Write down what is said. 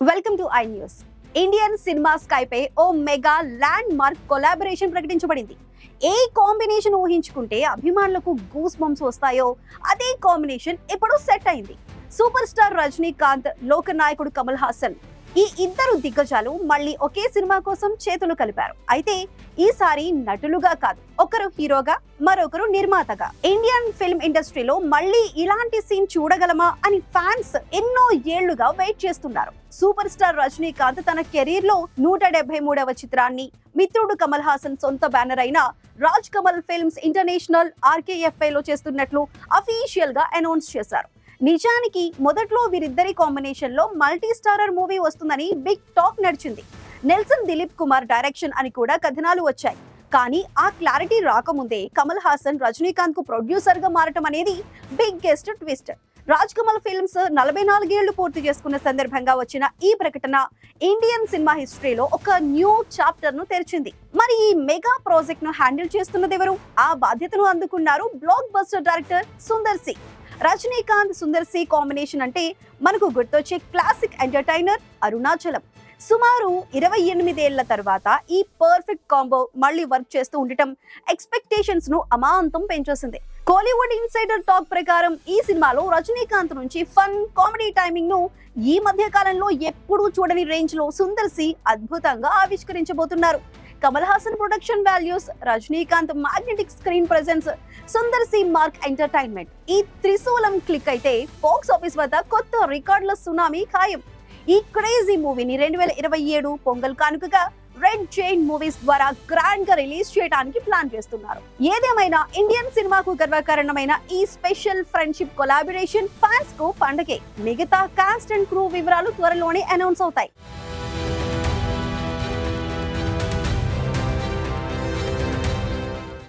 Welcome to I news. Indian cinema sky పై ఓ mega landmark collaboration ప్రకటించబడింది. ఏ కాంబినేషన్ ఊహించుకుంటే అభిమానులకు గూస్ బంప్స్ వస్తాయో అదే కాంబినేషన్ ఇప్పుడు సెట్ అయింది. సూపర్ స్టార్ రజనీకాంత్, లోకనాయకుడు కమల్ హాసన్ ఈ ఇద్దరు దిగ్గజాలు మళ్ళీ ఒకే సినిమా కోసం చేతులు కలిపారు. అయితే ఈసారి నటులుగా కాదు, ఒకరు హీరోగా మరొకరు నిర్మాతగా. ఇండియన్ ఫిల్మ్ ఇండస్ట్రీలో మళ్ళీ ఇలాంటి సీన్ చూడగలమా అని ఫ్యాన్స్ ఎన్నో ఏళ్లుగా వెయిట్ చేస్తున్నారు. సూపర్ స్టార్ రజనీకాంత్ తన కెరీర్ లో 173వ చిత్రాన్ని మిత్రుడు కమల్ హాసన్ సొంత బ్యానర్ అయిన Raj Kamal films international RKFA లో చేస్తున్నట్లు అఫీషియల్ గా అనౌన్స్ చేశారు. నిజానికి మొదట్లో వీరిద్దరి కాంబినేషన్ లో మల్టీ స్టారర్ మూవీ వస్తుందని బిగ్ టాక్ నడిచింది. నెల్సన్ దిలీప్ కుమార్ డైరెక్షన్ అని కూడా కథనాలు వచ్చాయి. కానీ ఆ క్లారిటీ రాకముందే కమల్ హాసన్ రజనీకాంత్ కు ప్రొడ్యూసర్ గా మారటం అనేది biggest twist. Raj Kamal films 44 ఏళ్లు పూర్తి చేసుకున్న సందర్భంగా వచ్చిన ఈ ప్రకటన ఇండియన్ సినిమా హిస్టరీలో ఒక న్యూ చాప్టర్ ను తెరిచింది. మరి ఈ మెగా ప్రాజెక్ట్ ను హ్యాండిల్ చేస్తున్నది ఎవరు? ఆ బాధ్యతను అందుకున్నారు blockbuster director Sundar C. Rajinikanth Sundar C combination అంటే మనకు గుర్తొచ్చే క్లాసిక్ ఎంటర్టైనర్ అరుణాచలం. సుమారు 28 ఏళ్ల తర్వాత ఈ పర్ఫెక్ట్ కాంబో మళ్ళీ వర్క్ చేస్తూ ఉండటం ఎక్స్పెక్టేషన్స్ ను అమాంతం పెంచేసింది. కోలీవుడ్ ఇన్సైడర్ టాక్ ప్రకారం ఈ సినిమాలో రజనీకాంత్ నుంచి ఫన్ కామెడీ టైమింగ్ ను ఈ మధ్య కాలంలో ఎప్పుడూ చూడని రేంజ్ లో సుందర్ సి అద్భుతంగా ఆవిష్కరించబోతున్నారు. Kamal Haasan production values, Rajinikanth magnetic screen presence, Sundar C mark entertainment ఈ త్రిశూలం క్లిక్ అయితే బాక్స్ ఆఫీస్ వద్ద కొత్త రికార్డుల సునామీ ఖాయం. ఈ క్రేజీ మూవీని 2027 పొంగల్ కానుకగా రెడ్ జైంట్ మూవీస్ ద్వారా గ్రాండ్ గా రిలీజ్ చేయడానికి ప్లాన్ చేస్తున్నారు. ఏదేమైనా ఇండియన్ సినిమాకు గర్వకారణమైన ఈ స్పెషల్ ఫ్రెండ్షిప్ కొలాబరేషన్ ఫ్యాన్స్ కు పండగే. మిగతా కాస్ట్ అండ్ క్రూ వివరాలు త్వరలోనే అనౌన్స్ అవుతాయి.